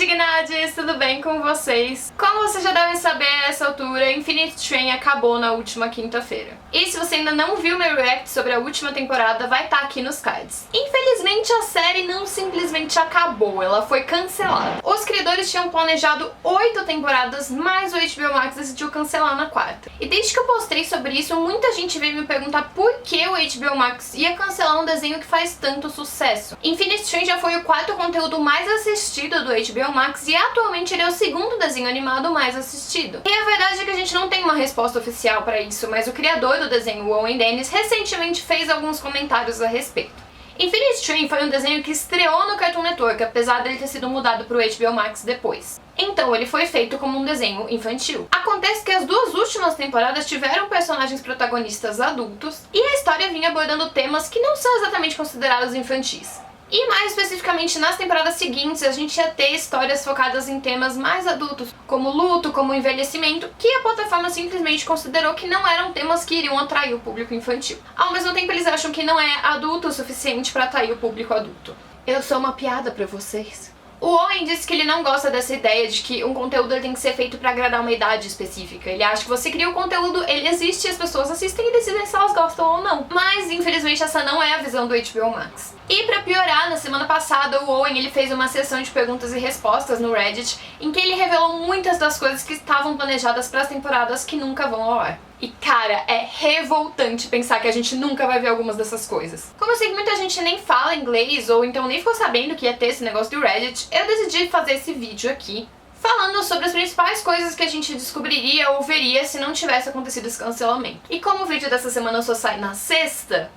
indignades, tudo bem com vocês? Como vocês já devem saber a essa altura, Infinity Train acabou na última quinta-feira. E se você ainda não viu meu react sobre a última temporada, vai estar aqui nos cards. Infelizmente a série não simplesmente acabou, ela foi cancelada. Os criadores tinham planejado 8 temporadas, mas o HBO Max decidiu cancelar na quarta. E desde que eu postei sobre isso, muita gente veio me perguntar por que o HBO Max ia cancelar um desenho que faz tanto sucesso. Infinity Train já foi o quarto conteúdo mais assistido do HBO Max e atualmente ele é o segundo desenho animado mais assistido. E a verdade é que a gente não tem uma resposta oficial pra isso, mas o criador do desenho, o Owen Dennis, recentemente fez alguns comentários a respeito. Infinity Train foi um desenho que estreou no Cartoon Network, apesar dele ter sido mudado pro HBO Max depois. Então ele foi feito como um desenho infantil. Acontece que as duas últimas temporadas tiveram personagens protagonistas adultos e a história vinha abordando temas que não são exatamente considerados infantis. E mais especificamente nas temporadas seguintes a gente ia ter histórias focadas em temas mais adultos, como luto, como envelhecimento, que a plataforma simplesmente considerou que não eram temas que iriam atrair o público infantil. Ao mesmo tempo eles acham que não é adulto o suficiente para atrair o público adulto. Eu sou uma piada pra vocês. O Owen disse que ele não gosta dessa ideia de que um conteúdo tem que ser feito pra agradar uma idade específica. Ele acha que você cria o conteúdo, ele existe, as pessoas assistem e decidem se elas gostam ou não. Mas, infelizmente, essa não é a visão do HBO Max. E pra piorar, na semana passada, o Owen ele fez uma sessão de perguntas e respostas no Reddit, em que ele revelou muitas das coisas que estavam planejadas pras temporadas que nunca vão ao ar. E cara, é revoltante pensar que a gente nunca vai ver algumas dessas coisas. Como eu sei que muita gente nem fala inglês, ou então nem ficou sabendo que ia ter esse negócio do Reddit, eu decidi fazer esse vídeo aqui, falando sobre as principais coisas que a gente descobriria ou veria se não tivesse acontecido esse cancelamento. E como o vídeo dessa semana só sai na sexta,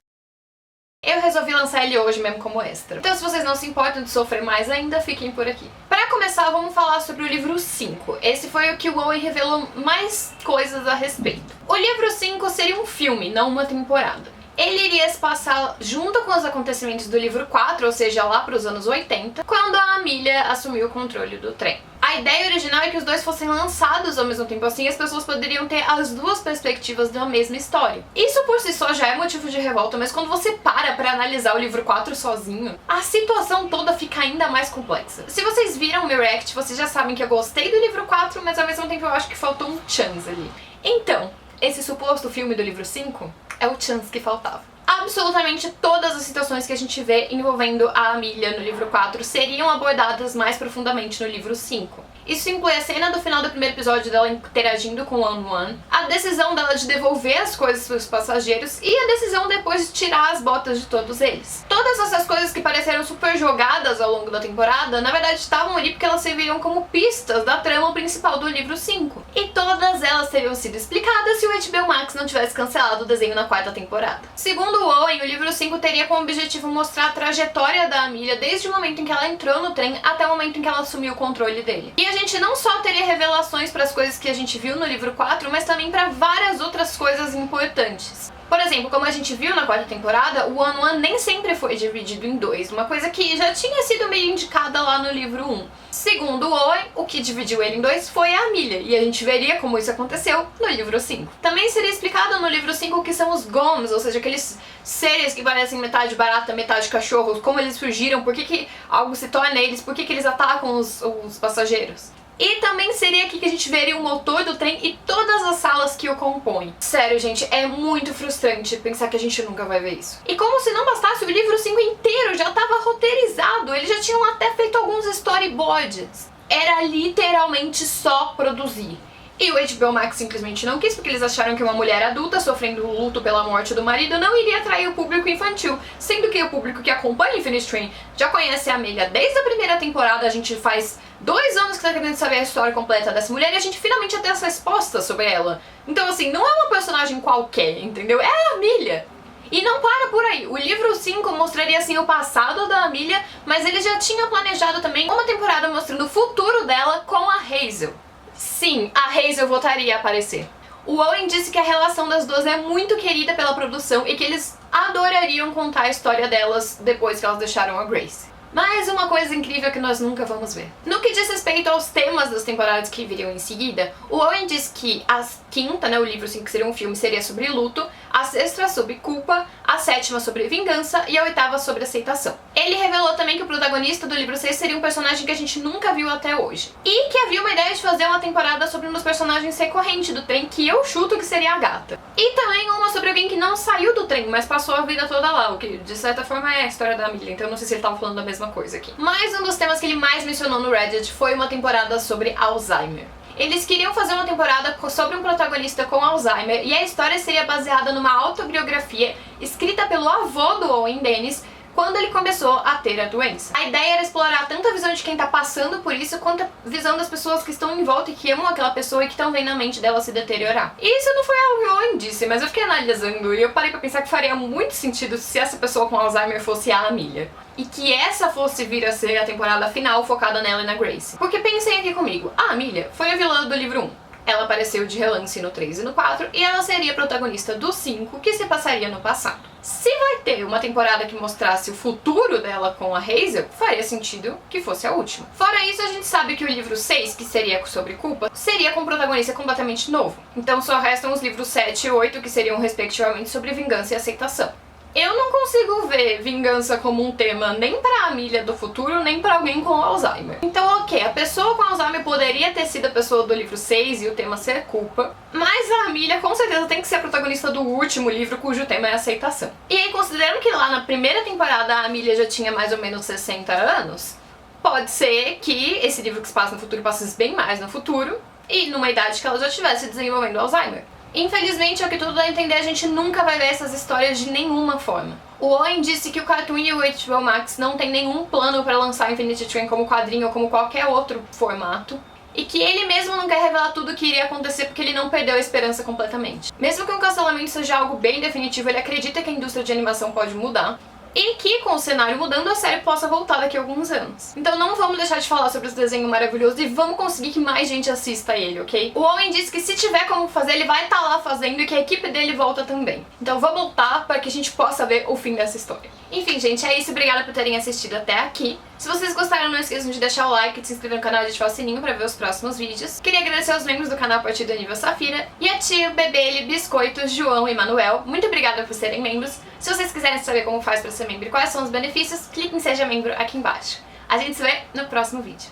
eu resolvi lançar ele hoje mesmo como extra. Então se vocês não se importam de sofrer mais ainda, fiquem por aqui. Para começar, vamos falar sobre o livro 5. Esse foi o que o Owen revelou mais coisas a respeito. O livro 5 seria um filme, não uma temporada. Ele iria se passar junto com os acontecimentos do livro 4, ou seja, lá para os anos 80, quando a Amelia assumiu o controle do trem. A ideia original é que os dois fossem lançados ao mesmo tempo, assim as pessoas poderiam ter as duas perspectivas da mesma história. Isso por si só já é motivo de revolta, mas quando você para pra analisar o livro 4 sozinho, a situação toda fica ainda mais complexa. Se vocês viram o meu react, vocês já sabem que eu gostei do livro 4, mas ao mesmo tempo eu acho que faltou um chance ali. Então, esse suposto filme do livro 5 é o chance que faltava. Absolutamente todas as situações que a gente vê envolvendo a Amelia no livro 4 seriam abordadas mais profundamente no livro 5. Isso inclui a cena do final do primeiro episódio dela interagindo com o One-One, a decisão dela de devolver as coisas para os passageiros e a decisão depois de tirar as botas de todos eles. Todas essas coisas que pareceram super jogadas ao longo da temporada, na verdade estavam ali porque elas serviriam como pistas da trama principal do livro 5. E todas elas teriam sido explicadas se o HBO Max não tivesse cancelado o desenho na quarta temporada. Segundo o Owen, o livro 5 teria como objetivo mostrar a trajetória da Amelia desde o momento em que ela entrou no trem até o momento em que ela assumiu o controle dele. E a gente não só teria revelações para as coisas que a gente viu no livro 4, mas também para várias outras coisas importantes. Por exemplo, como a gente viu na quarta temporada, o One-One nem sempre foi dividido em dois, uma coisa que já tinha sido meio indicada lá no livro 1. Segundo o Owen, o que dividiu ele em dois foi a Amelia, e a gente veria como isso aconteceu no livro 5. Também seria explicado no livro 5 o que são os Goms, ou seja, aqueles seres que parecem metade barata, metade cachorro, como eles surgiram, por que algo se torna eles, por que eles atacam os passageiros. E também seria aqui que a gente veria o motor do trem e todas as salas que o compõem. Sério, gente, é muito frustrante pensar que a gente nunca vai ver isso. E como se não bastasse, o livro 5 inteiro já estava roteirizado, eles já tinham até feito alguns storyboards. Era literalmente só produzir. E o HBO Max simplesmente não quis, porque eles acharam que uma mulher adulta sofrendo luto pela morte do marido não iria atrair o público infantil, sendo que o público que acompanha Infinity Train já conhece a Amelia desde a primeira temporada. A gente faz 2 anos que tá querendo saber a história completa dessa mulher e a gente finalmente já tem essa resposta sobre ela. Então assim, não é uma personagem qualquer, entendeu? É a Amelia. E não para por aí, o livro 5 mostraria assim o passado da Amelia, mas ele já tinha planejado também uma temporada mostrando o futuro dela com a Hazel. Sim, a Hazel voltaria a aparecer. O Owen disse que a relação das duas é muito querida pela produção e que eles adorariam contar a história delas depois que elas deixaram a Grace. Mas uma coisa incrível que nós nunca vamos ver. No que diz respeito aos temas das temporadas que viriam em seguida, o Owen diz que a quinta, o livro 5 que seria um filme, seria sobre luto, a sexta sobre culpa, a sétima sobre vingança e a oitava sobre aceitação. Ele revelou também que o protagonista do livro 6 seria um personagem que a gente nunca viu até hoje. E que havia uma ideia de fazer uma temporada sobre um dos personagens recorrentes do trem, que eu chuto que seria a Gata. E também uma sobre alguém que não saiu do trem, mas passou a vida toda lá, o que de certa forma é a história da Amelia, então eu não sei se ele tava falando da mesma coisa aqui. Mas um dos temas que ele mais mencionou no Reddit foi uma temporada sobre Alzheimer. Eles queriam fazer uma temporada sobre um protagonista com Alzheimer, e a história seria baseada numa autobiografia escrita pelo avô do Owen Dennis, quando ele começou a ter a doença. A ideia era explorar tanto a visão de quem tá passando por isso, quanto a visão das pessoas que estão em volta e que amam aquela pessoa e que estão vendo a mente dela se deteriorar. E isso não foi algo que o Owen disse, mas eu fiquei analisando e eu parei pra pensar que faria muito sentido se essa pessoa com Alzheimer fosse a Amelia. E que essa fosse vir a ser a temporada final focada nela e na Grace. Porque pensem aqui comigo, a Amelia foi a vilã do livro 1. Ela apareceu de relance no 3 e no 4, e ela seria a protagonista do 5, que se passaria no passado. Se vai ter uma temporada que mostrasse o futuro dela com a Hazel, faria sentido que fosse a última. Fora isso, a gente sabe que o livro 6, que seria sobre culpa, seria com um protagonista completamente novo. Então só restam os livros 7 e 8, que seriam respectivamente sobre vingança e aceitação. Eu não consigo ver vingança como um tema nem pra Amelia do futuro, nem pra alguém com Alzheimer. Então, ok, a pessoa com Alzheimer poderia ter sido a pessoa do livro 6 e o tema ser culpa, mas a Amelia com certeza tem que ser a protagonista do último livro, cujo tema é aceitação. E aí, considerando que lá na primeira temporada a Amelia já tinha mais ou menos 60 anos, pode ser que esse livro que se passa no futuro passasse bem mais no futuro, e numa idade que ela já estivesse desenvolvendo Alzheimer. Infelizmente, ao que tudo dá a entender, a gente nunca vai ver essas histórias de nenhuma forma. O Owen disse que o Cartoon e o HBO Max não tem nenhum plano para lançar Infinity Train como quadrinho ou como qualquer outro formato, e que ele mesmo não quer revelar tudo o que iria acontecer porque ele não perdeu a esperança completamente. Mesmo que o cancelamento seja algo bem definitivo, ele acredita que a indústria de animação pode mudar, e que, com o cenário mudando, a série possa voltar daqui a alguns anos. Então não vamos deixar de falar sobre esse desenho maravilhoso e vamos conseguir que mais gente assista ele, ok? O Owen disse que se tiver como fazer, ele vai estar lá fazendo e que a equipe dele volta também. Então vamos voltar para que a gente possa ver o fim dessa história. Enfim, gente, é isso. Obrigada por terem assistido até aqui. Se vocês gostaram, não esqueçam de deixar o like, de se inscrever no canal e de ativar o sininho para ver os próximos vídeos. Queria agradecer aos membros do canal a partir do nível Safira, e a Tio, Bebele, Biscoito, João e Manuel. Muito obrigada por serem membros. Se vocês quiserem saber como faz para ser membro e quais são os benefícios, clique em Seja Membro aqui embaixo. A gente se vê no próximo vídeo.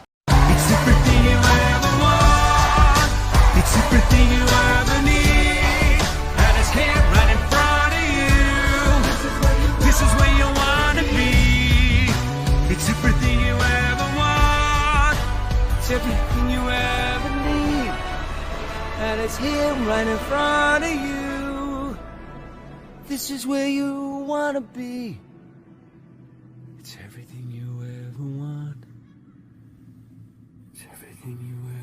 Everything you ever need, and it's here right in front of you. This is where you wanna be. It's everything you ever want. It's everything you ever